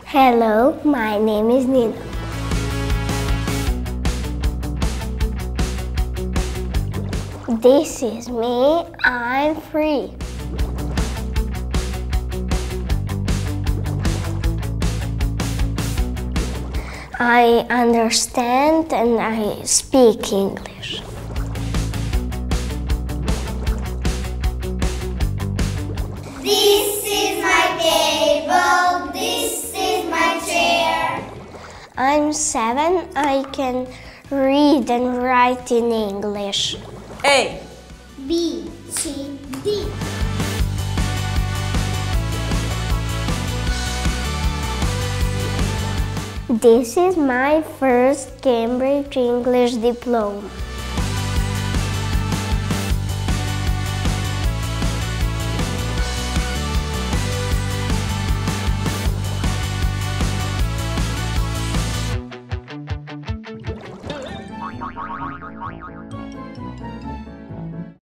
Hello, my name is Nina. This is me, I'm 3. I understand and I speak English. This is my table, this is my chair. I'm 7, I can read and write in English. A, B, C, D. This is my first Cambridge English diploma.